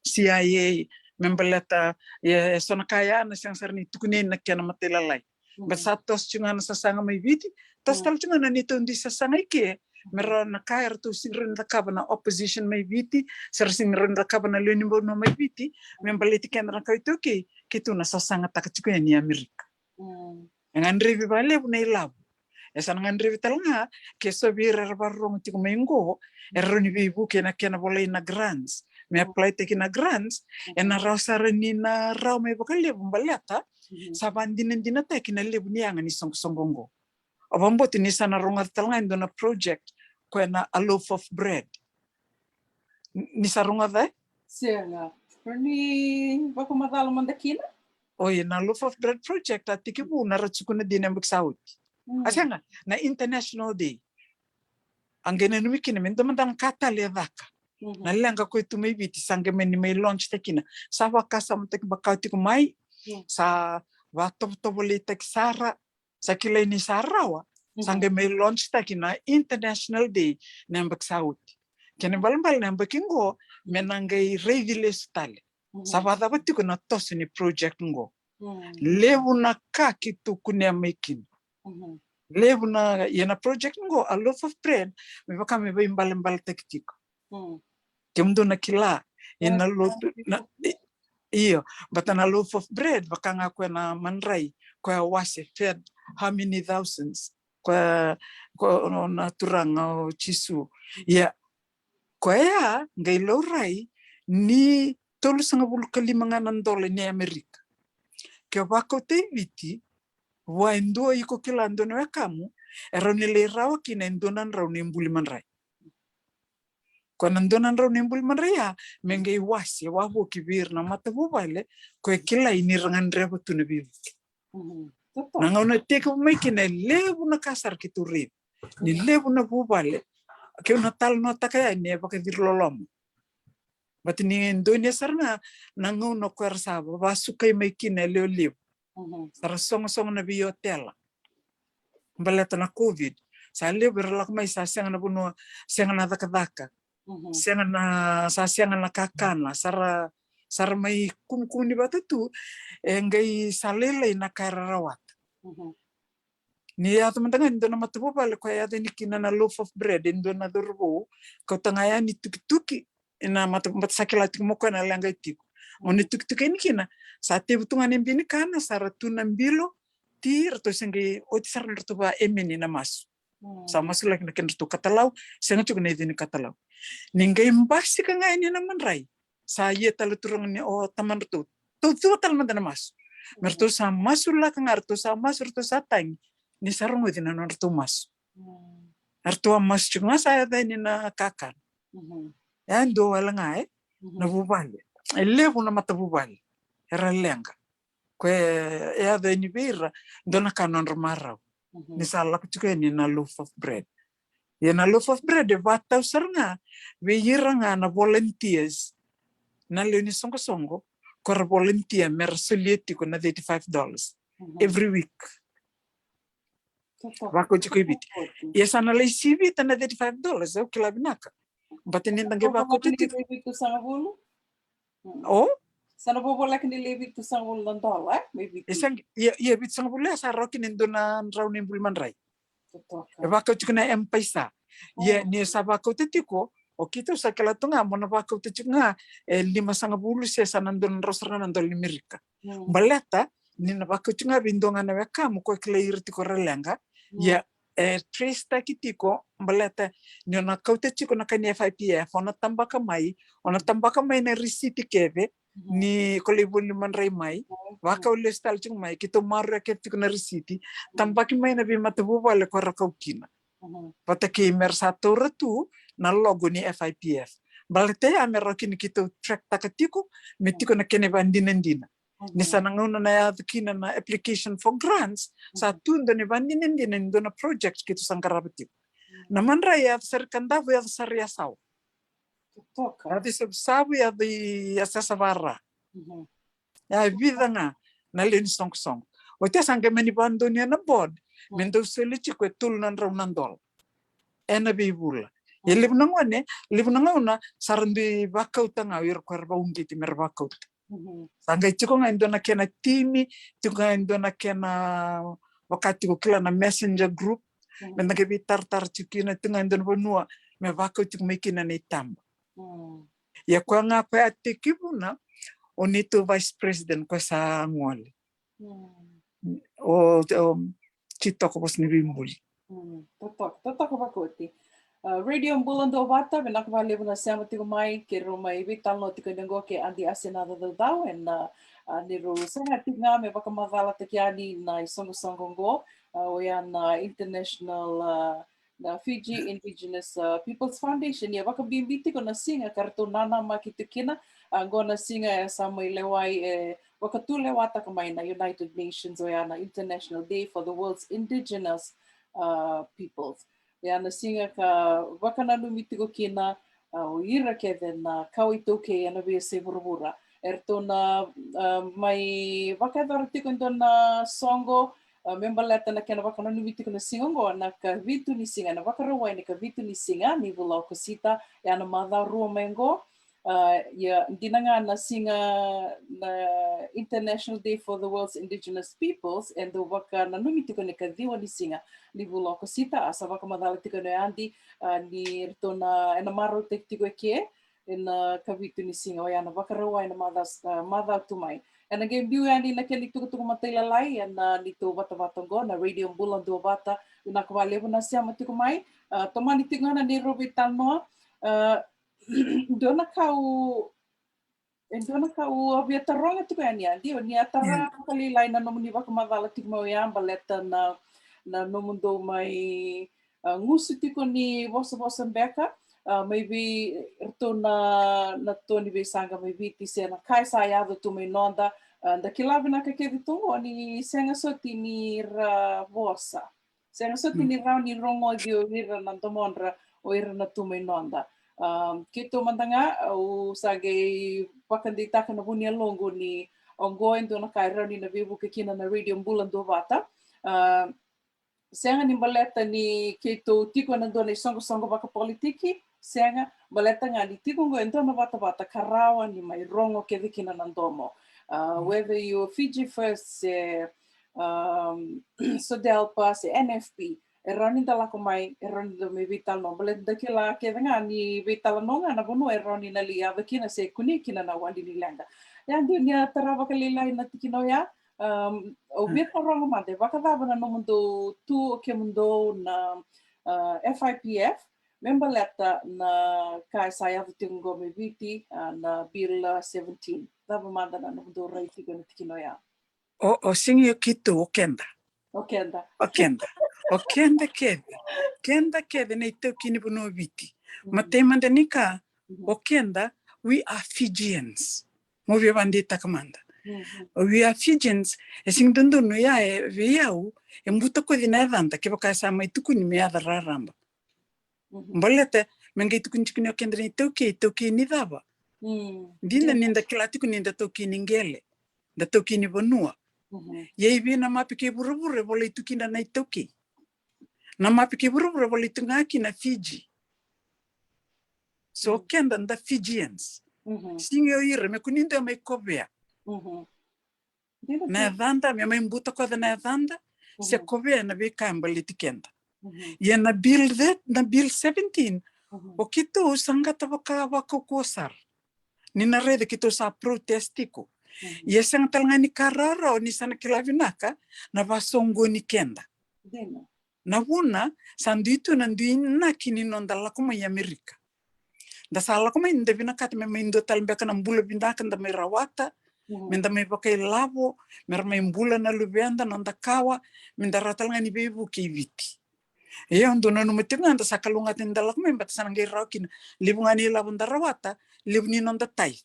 CIA membeleta sona kaya na siyang sarni tukunin na kaya na matilalay basatos chunga na sasanga may viti tas tal chunga na nito hindi sasanga ike meron na kaya to singren na kaba na opposition may viti sir singren na kaba na lunimbo no may viti membeleti kaya na kayo ito kito na sasanga takachiko ni Amerika ang andri vivale na ilabo esan ngandri vitalanga keso vira barong tiko mengo eroni vivu kena bola na grants me apply teki na grants ena rausara ni na raw may bakale bumbalata sabandin din na teki na lebu nianga ni songgongo abambo ni sana ronga talanga ndo na project ko na a loaf of bread ni sarunga da Senga ni bako madalo mandakina na loaf of bread project atiki bu na ratsukuna din ang baksaut asenga na international day angena numikina mentamandang katalevaka na lenga ko itu may biti sangge men may launch tekina sa wakasa mtek bakauti ko mai sa watop tobolita sara sa kilay ni sarawa sangge may launch tekina international day na baksaut kene balambal na bakingo menangay reviles tale sa wadabati ko na tos ni project ngo lewu na kakitu kunya making lewu na yana project ngo a loaf of bread me bakame ba imbal tekitiko kemdo na kila ina lotu na but na loaf of bread bakanga ko na manray ko wase fed how many thousands ko na turanga chisu ko ngai lorai ni tolu sanga bulu kalimanga $5 ni Amerika ke wako te viti wa ndo iko kila ndo na kamu eroni le rawa kina ndo nan raw ni mbuli manray ko nando nan raw ni mbuli manray mengai wasi wa ho kibir na matabu bale ko kila ini rangan rebo tu na bivu na ngona teko mai kina lebu na kasar kituri ni lebu na bubale ke na tal no takaya ni ba ke dirlolom bat ni Indonesia sarna nango no kwersa ba sukai mai kina leo sar song na bi hotel baleta na covid sa leo berlak mai sa senga na buno senga na dakadaka senga na sa senga na kakana sar mai kumkuni batutu engai salele na kararawat ni teman-teman ndo na matubo bale ko ya ni kina na loaf of bread ndo na durbo ko tangaya ni tuki ina matubo sakila timo ko na langa tiko oni tuki ni kina sa te butungan embini kana saratu na mbilo tir to sengi oti sar to ba emeni na masu sa masu lagi na kena to katalau senga chuko na idini katalau ningai mbasi ka nga ni na manray sa ye taluturang ni taman to tal man na masu merto sa masu la ka ngarto sa masu to sa tang ni sarong idina no to masu arto mas chunga sa da ni na kakan ando wala nga na bubale elevo na matabubale era lenga ko da ni bira dona kanon marau ni sala ko ni na loaf of bread na loaf of bread vata usarnga we yiranga na volunteers na leoni songo ko volunteer mersoleti ko na $35 every week wako chiko ibiti sana le CV na $35 o kilabinaka batini ndange wako titi sana bobo lek ni lebi tu sang ulan dola maybe isang bit sang bula sa rokin indona raw ni bulman ray wako chiko na empaisa ni sabako titiko O kita sa kala tunga mo na baka uta nga 5.10 sa nandun rosra nandun Amerika. Baleta ni na baka nga bindonga na weka mo ko clear ti ko relenga ya trista kitiko baleta ni na kauta chiko na kani FIPF ona tambaka mai na risiti keve ni kolibun liman ray mai waka ulistal chung mai kito maru ketiko na risiti tambaki mai na bimatabu wala ko rakaukina pata ke mersatora tu na logo ni FIPF balete amerokini kito track takatiko metiko na kene bandinandina ni sananguna na yadkina na application for grants sa tundo ni bandinandina ndo na project kito sangkarabati naman raya serkanda ya saria saw ati sabu ya di asasavara ya vida nga na lin song o te sangke meni bandonia na bod mendo selichi kwe tul nan raw nandol ena bibula ya libnangona sarandi bakauta nga wir kwarba ungi ti merbakauta sanga chiko nga indona kena timi tuka indona kena wakati ko kila na messenger group menda ke bitar chikina tunga indona bonua me bakauta mekina na itamba ya kwa nga pa atikibuna onito vice president ko sa ngol o chito ko bos ni bimbuli Totok bakoti. Radio Bulando Vata, venak vale na sama tiko mai ke romai vital no tiko nengo ke andi asenada do dau en ni ro senga tinga me baka mavala te kiani na songo go o ya na international na Fiji Indigenous Peoples Foundation ya baka bimbiti ko na singa karto nana makitukina gona singa sama ilewai baka tule wata kamai na United Nations o ya na International Day for the World's Indigenous Peoples. Ya na singa ka wakana lumitigo kina o ira keve na kawito ke ana be se burbura erto na mai wakadar tiko na songo membaleta na kena wakana lumitigo na singo na ka vitu ni singa na wakarawa ni ka vitu ni singa ni vula kosita ya na madha ruomengo ya dinanga na singa na International Day for the World's Indigenous Peoples and the waka na numitiko ni kadhiwa ni singa ni vula kosita asa waka madhala tiko na andi ni rito na ena maro te tiko ke ena kavitu ni singa o yana waka rawa ena madha tumai ena game biu andi na keni tuku matai lalai ena nito wata na Radio Bulando Vata una kwalevu na siama tiko mai tomani tiko na ni robital noa dona kau avia taronga tiko ania dio ni atara kali lain na nomuni waka mavala tiko mau ya baleta na nomundo mai ngusu tiko ni vosa beka maybe rto na toni be sanga maybe ti sena kai sa ya do tu mai nonda da kilavina ka ke tu ni senga soti ni ra vosa senga soti ni ra ni rongo dio ira na tomonra o ira na tu mai nonda kito mandanga o sage pakandita kana bunia longo ni ongoing do na kai rani na vivu ke kina na Radio Bulando Vata senga ni baleta ni kito tiko na do na songo baka politiki senga baleta nga ni tiko ngo ento na vata karawa ni mai rongo ke vikina na ndomo whether you Fiji First Sodelpa se NFP eroni dala ko mai eroni do me vital no bale dakila ke nga ni vital no nga na bono eroni na lia vakina se kunikina na wandi ni langa ya dunia tarava kalila na tikino ya o vita rongo mande vakadava na no mundo tu ke mundo na FIPF membaleta na kai saya vitingo me viti na bill 17 dava manda na no mundo raiti ko tikino ya o singi kito okenda keve na ito kini buno viti matemanda nika okenda we are Fijians mo vya bandita kamanda we are Fijians esing dondo no ya viau embuto ko dina danda ke baka sama itu kuni me ada raramba mbalete menga itu kunchikini okenda ni toki ni dava dina ninda kilati kuninda toki ningele da toki ni bonua yei vina mapike burubure vole itukina na itoki na mapike burubure vole itungaki na Fiji so kenda nda Fijians singe oire me kuninda me kobea na dhanda me mbuta kwa na dhanda se kobea na be kamba litikenda ya na bill 17 O kitu sanggata waka kusar. Nina rede kitu sa protestiko. Ia sang talangani karara o ni sana kilavinaka na vasongo ni kenda. Na wuna sandu itu nanduina kini nondala kuma ya Amerika. Da sala kuma inda vinaka te me indo talmbeka na mbula vindaka nda me rawata. Minda me pakai lavo, mer me mbula na lubenda nonda kawa, minda ratalangani bebu ki viti. Ia ndo na numetinga nda sakalunga tindala kuma imbata sanangai raukina. Libungani lavo nda rawata, libuni nonda tai.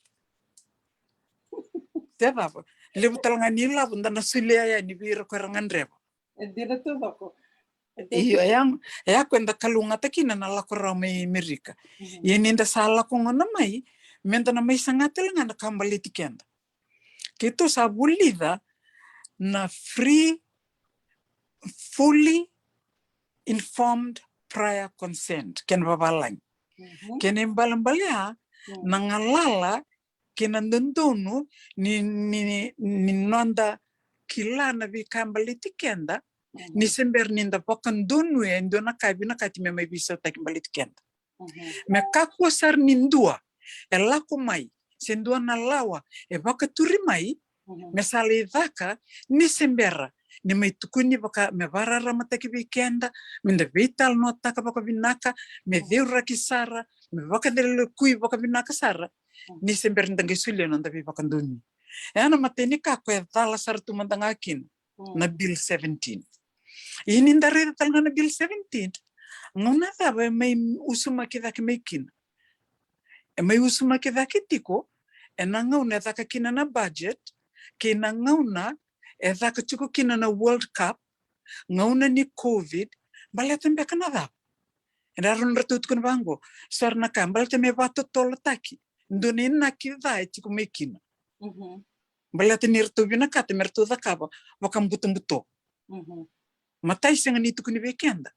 Teba, libu talangani lavo nda nasulea ya ni biro kwerangan reba. Dina tu bako. Iyo yang kwenda kalunga takina na lakora me Amerika. Ia ninda sala ko ngona mai, menda na mai sangatelanga na kambali tikenda. Kito sa bulida na free, fully informed prior consent. Ken babalang. Ken imbalambalya na ngalala kinandundunu ni nonda kila na vikambali tikenda ni sember ninda pokan dunu ya indona kabina kati me mai bisa takimbali tikenda. Me kakwasar nindua elako mai sendua na lawa e baka turi mai me sale vaka ni sembera ni mai tukuni baka me varara mataki vikenda minda vital no taka baka vinaka me deura kisara me baka dele kui baka vinaka sara ni sember ndange sulle no ndavi baka dunu ana mateni ka ko dala sartu mandangakin na bill 17 ini ndare talga na bill 17 ngona ba mai usuma kidaki making e mai usuma kidaki tiko e na ngauna thaka kina na budget kina ngauna e thaka chuko kina na World Cup ngauna ni COVID balatembe kana da e darun ratut kun bango sarna kambal teme bato tol taki ndoni na kidha e chuko making balatenir tu bina kate mertu da kaba wakam buto matai senga ni tukuni bekenda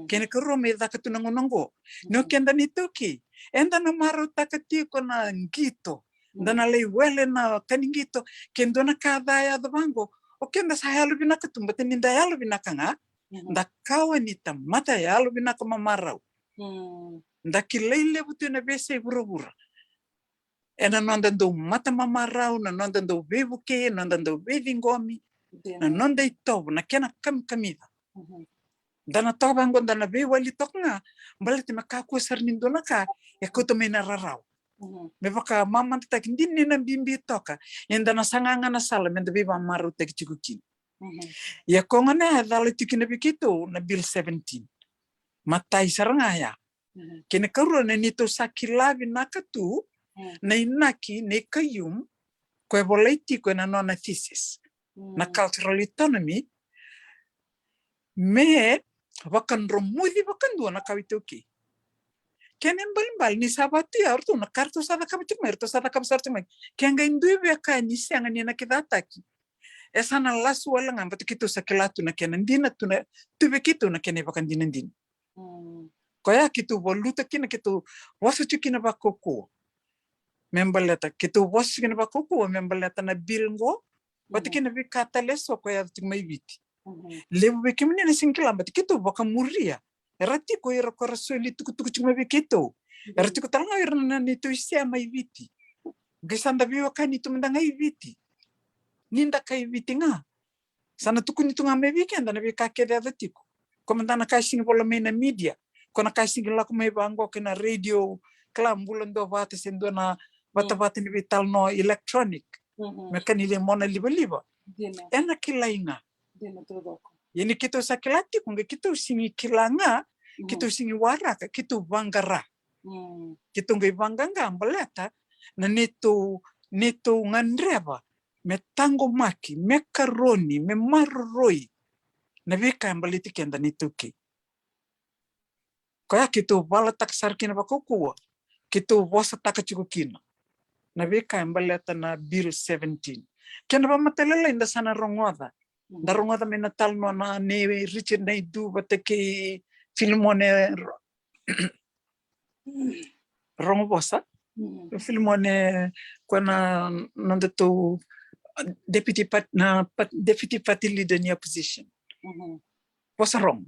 kene kero me thaka tunangonongo no kenda ni tuki enda na maro takati ko na ngito ndana lei wele na kaningito kendo na kadaya dhabango o kenda sa yalu binaka tumbate ninda yalu binaka nga nda kawa ni tamata yalu binaka mamarau nda kileile butu na bese burubura ena nonda ndo mata mamarau na nonda ndo bebuke nonda ndo bevingomi na nonda itobu na kena kamida dana tobango dana be wali toknga balati makaku sarnindo naka yakuto mena rarau me baka mama tak ndini na bimbi toka endana sanganga na sala menda be maru tek chikukin ya kongana dala tikina bikito na bill 17 matai saranga ya kene karu na nito sakilavi nakatu na inaki ne kayum ko evolati ko na nona thesis na cultural autonomy me wakan romudi wakan dua na kawituki kenen balimbal ni sabati artu na kartu sada kabitik merto sada kabsartu meg kenga indui beka ni sianga ni na kidataki esana lasu wala ngamba kitu sakilatu na kenen dina tuna tube kitu na kene wakan dinendin koya kitu voluta kina kitu wasu kina bakoko membaleta kitu wasu kina bakoko membaleta na bilngo batikina bikata leso koya tingmai viti lebu bekimni na singkila bat kitu baka muria erati ko ira ko rasuli tuku chuma beketo erati ko tanga ira na nitu isia mai viti gesanda biwa kani tu mendanga viti ninda kai viti nga sana tuku nitu nga me weekend na beka kede adatiko komandana kai sing bola mena media kona kai sing la ko me bango kena radio klam bulando vate sendo na vata ni vital no electronic mekani le mona liba ena kilainga yani kitu sakilati kunge kitu singi kilanga kitu singi waraka kitu bangara kitu ngai banganga ambaleta na neto ngandreba metango maki mekaroni memarroi na vika ambaliti kenda nituki kaya kitu bala taksarkina bakokua kitu bosa takachukukina na vika ambaleta na bill 17 kenda ba matelela inda sana rongoda darunga me natal no na ne Richard Naidu bateke filmone rongobosa filmone kona nanda to deputy party leader ni opposition bosa rong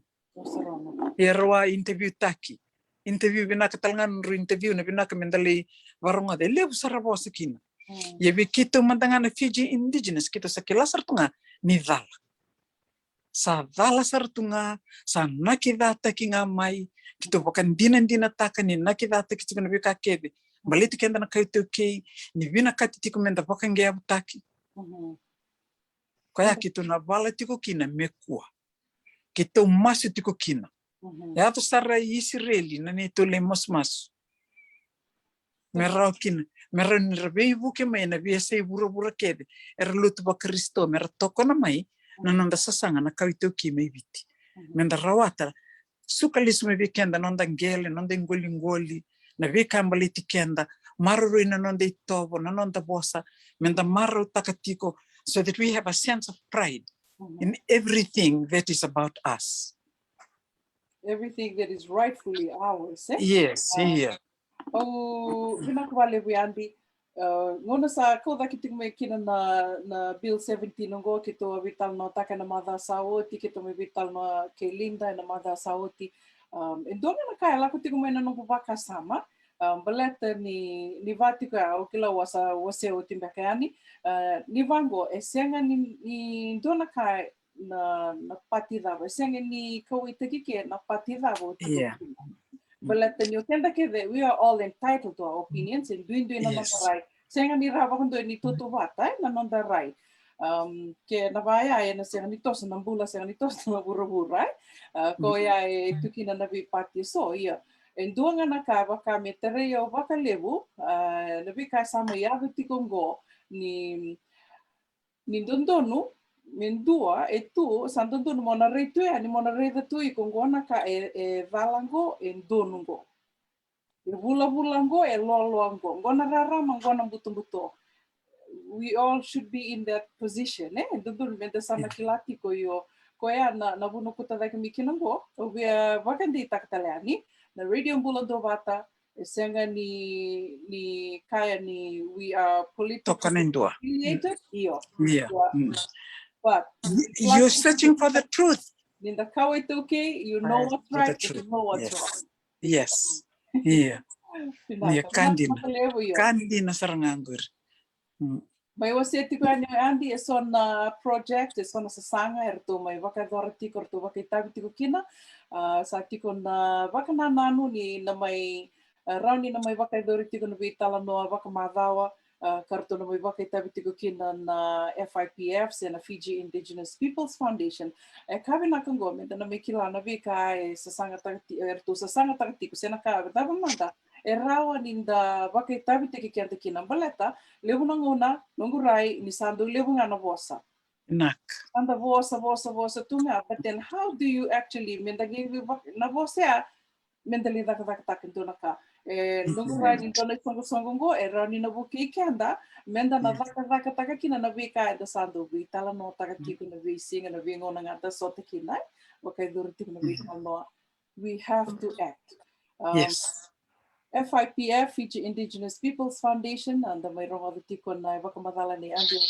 yerwa interview taki interview bina katalangan ru interview na bina kamendali warunga de lebu sarabo sakina. Yabi kita mantangana Fiji indigenous kita sekilas sartunga ni dala. Sa dala sartunga sa nakidata kinga mai kita bukan dina taka ni nakidata kita kena bika kebe. Baliti kenda na kaito kei ni bina katiti kumenda bukan gea butaki. Kaya kita na bala tiko kina mekua. Kita masih tiko kina. Ya tu sarra Israeli na nito le mas. Merau kina. Merau nirabei buke mai na biasa bura kebe. Era lutu ba Kristo mera toko na mai na nanda sasanga na kaito ki mai biti. Menda rawata sukalis me vikenda nonda ngele nonda ngoli na vikambali tikenda maruru na nonda itobo na nonda bosa menda maru takatiko so that we have a sense of pride in everything that is about us. Everything that is rightfully ours. Yes, yeah. Oh, vinakuvale viandi. Ngona sa ko dakiting may kina na Bill 17 ngo kito vital no taka na mada saoti kito may vital no ke linda na mada saoti. Endonga na kaya lako tigo may nanong bubaka sama. Baleta ni vatiko au kila wase o timbakani. Ni vango esenga ni ndona kaya na patidavo. Esenga ni kawitaki ke na patidavo. Yeah. Baleta ni otenda ke that we are all entitled to our opinions and doing na nonda right. Senga ni rava kondo ni toto vata na nonda right. Ke na vaya e na senga ni tosa na bula senga ni tosa na bura ko ya e tukina na vi pati so ia. Endonga na ka waka me tere o waka levu na vi ka sama ya tikongo ni dondonu mendua e tu sandondonu mona reitu ani mona reida tu I kongona ka e valango e donungo. E vula-vulango e loango. Ngona rarama ngona buto-buto. We all should be in that position, Dondonu menda sama kilati ko yo ko ya na buno kuta dai mikinango. We vakandi takataleani na radio bulando vata senga ni kaya ni we are politically affiliated. Yeah. But You're searching for the truth. In the Kawituke, you know what's right, and you know what's wrong. Yes. Yeah. Yeah, kandi na saranganggur. May waseti ko Andy is on a project, is on a sasanga, erto may wakadorati ko to wakitabi ko kina. Sa tiko na wakanananu ni na may rauni na may wakadorati ko na bitala no wakamadawa. Karto na may wakitabi ko kina na FIPF, na Fiji Indigenous Peoples Foundation. Kabi na kang gomen na may kilana vika sasanga tagati erto sasanga tagati ko sena kabi dabang manda. Rawa ninda wakitabi kina kina baleta levo nanguna nongurai ni sandu levo nga na vosa. Nak. Anda vosa tunga. But then how do you actually mendagi na vosa mendali tak naka. Nongurai ni dona songo rani na buki kanda menda na taka kina na vika da sandu vitala no taka tiku na vising na vingo na ngata sote kina. Wakai durti na vika no. We have to act. Yes. FIPF, Fiji Indigenous Peoples Foundation, and the mayroong abitiko na wakamadala ni Andy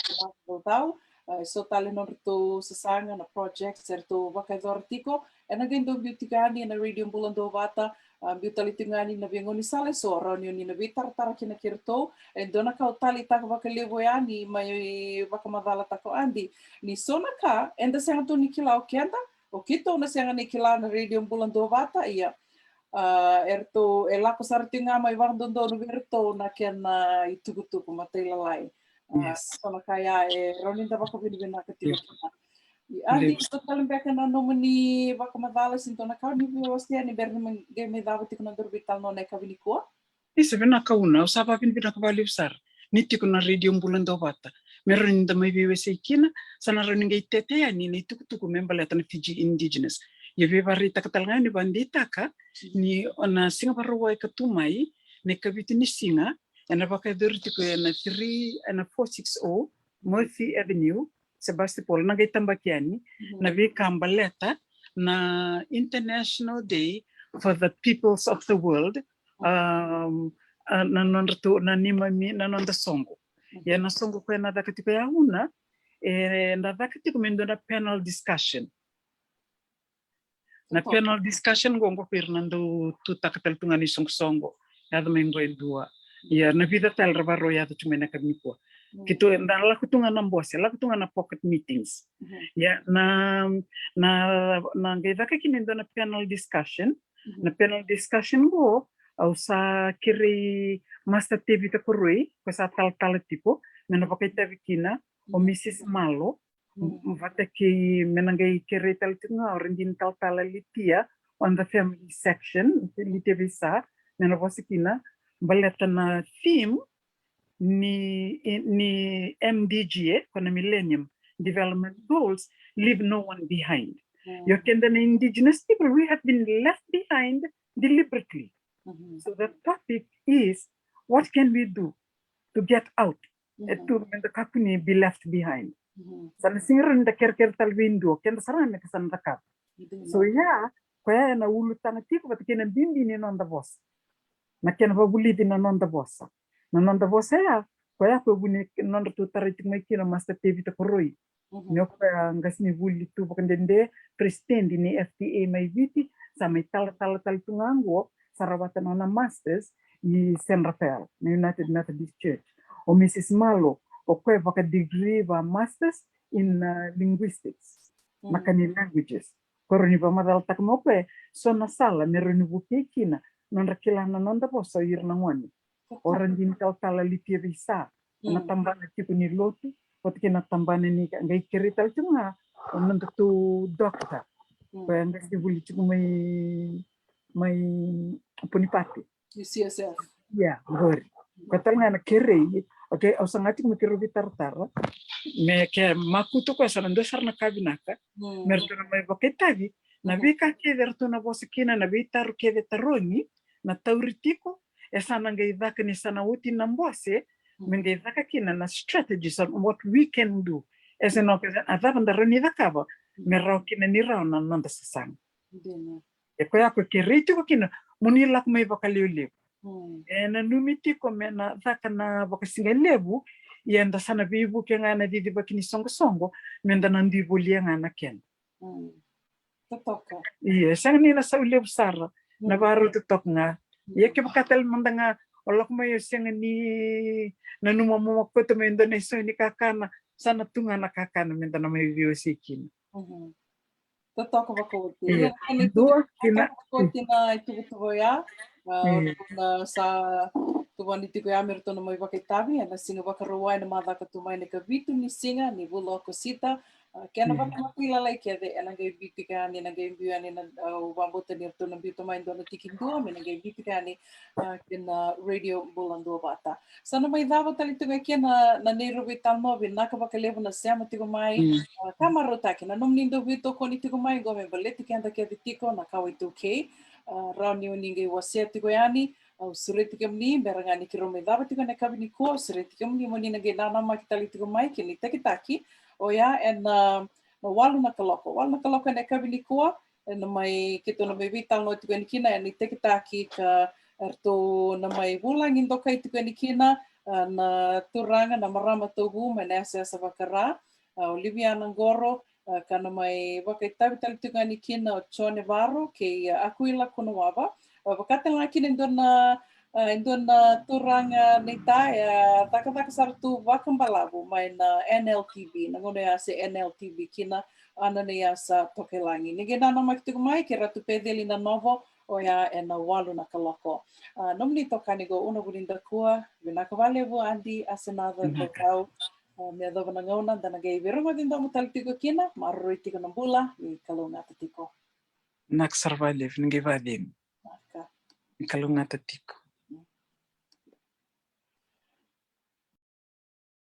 daw. So tali non rito sasanga na project serto wakadortiko. And again do beautigani na radio bulando bata. Beautalitingani na bingo ni sale so aron yun ni na bitar kinakirto. And dona ka utali taka wakalivoyani may wakamadala tako Andy. Ni sona ka, and the sanga to ni kilao kianda. O kito na sanga ni kilao na radio bulando bata iya. Erto elako sartinga mai wardondo no verto na kena itugutuku matay lalay. Sama kaya roninda bako binibina katiyo. Andi total beka na nomini bako madalas into na kau ni biostia ni berni game davati kuna durbital no na kabiniko. Isa bina kauna usaba binibina kabali usar. Niti kuna radio mbulando bata. Meron ninda may biwese ikina sana roninga itete ya ni itugutuku membaleta na Fiji Indigenous. Yewe barita katalanga ni bandita ka ni ona singa barua katumai ne kabiti ni singa ana baka durti ko na 3 and 460 Murphy Avenue Sebastopol na gaitambakiani na vi kambaleta na International Day for the Peoples of the World na nonto na nimami na nonda songo ya na songo ko na dakati ko ya una na dakati ko mendo na panel discussion. Na panel discussion gongo Fernando tuta kataltungan isong songo. Yada minggu dua. Ya na vida tal rebaro yada cuma na kami po. Kito dan la kutungan ng boss, la kutungan na pocket meetings. Ya na gaya ka kinindo na panel discussion. Na panel discussion go au sa kiri master TV ta kurui ko sa tal tipo mena pakai TV kina o Mrs. Malo vata ki menangai kiri tal tinga orindin tal litia on the family section litia bisa mena wasikina baleta na theme ni MDG kona Millennium Development Goals, leave no one behind. You can the indigenous people, we have been left behind deliberately. So the topic is, what can we do to get out, to the kakuni be left behind? Sana singiran da ker tal window, ken sarana me kasan da kap. So yeah, kaya na ulu tanga tiko bat kena bimbi ni non da boss. Na kena babuli di na non da boss. Na non da boss ya, kaya ko buni non da tutari tik mai kina master TV ta koroi. Nyok ngas ni buli tu bukan dende president ni FTA mai viti sa mai tal tungango sarawatan ona masters ni San Rafael, na United Methodist Church. O Mrs. Malo, o kwe baka degree ba masters in linguistics, makani languages. Koro ni ba madal tak mo kwe, so na sala meron ni buki kina, non rakilana non da po sa ir na ngwani. Orang din tala litia bisa, na tambah na tipo ni lotu, pati kina tambah na ni ngai kirital cuma, non tu dokter. Kaya ngai si buli cuma may punipati. UCSF. Yeah, good. Katal nga na kiri, okay, au sangati mo tiro bitar-tara, me ke makuto ko sa nando sar na kabinaka, merto na may bakitabi, na bika ke verto na bosikina na bitar ke vetaroni, na tauritiko, esa na gaidaka ni sana uti na mbose, mengaidaka kina na strategies on what we can do. Esa no ke adaban da roni da kaba, merao kina ni rao na nanda sasang. E koya ko ke reiti ko kina, munilak may bakaliuliw. Na numiti ko mena dhaka na bakasinga lebu, yanda sana bibu ke nga na didi bakini songo-songo, menda nandibu liya nga na ken. Totoka. Iya, sang nina sa uliw sara, na baro tutok nga. Iya ke bakatal manda nga, olak mo yung siyang ni nanumamumok ko to menda na iso ni kakana, sana tunga na kakana menda na may viewsikin. Totoka bakuti. Iya. Dua kina bakuti na itubutubo ya. Na sa tuan itu ko amir to na may bakitabi na singa bakaruwai na mada ka tumay na kabitu ni singa ni bulo ko sita kena ba makila lai kede na gay bitika ni na gay biya ni na wambuta ni to na bitu may do na tiking do mi na gay bitika ni kena radio bulando bata sana may dapat talito nga kena na nero vital mo bin na ka bakalevo na siya matiko may kamarota kina nung nindo bito ko ni tiko may go me baleti kenda kede tiko na kawai 2K rauni ninge wasia tiko yani au sureti kamni berangani kirome dava tiko na kabini ko sureti kamni moni na ge nana ma kitali tiko mai kini taki o ya en na walu na kaloko na kabini ko en mai kito na mai vital no tiko ni kina en taki ka erto na mai bulangin do kai tiko ni kina na turanga na marama togu menesa sa bakara Olivia Nangoro kana mai wakaitabi tali tiko ni kina o Chone Varo ke akuila kono waba wakatela kina indona turanga nita taka sartu wakambalabu mai na NLTV nangone ase NLTV kina ana ne asa tokelangi nige nana maktu mai ke ratu pedeli na novo o ya na walu na kaloko nomni tokani go una burinda kua vinaka vale bu andi asenada tokau me do na ngona dana ge viruma dinda mutal tiko kina marroi tiko na bula ni kalunga tiko Nak survive nge vadim kalunga tiko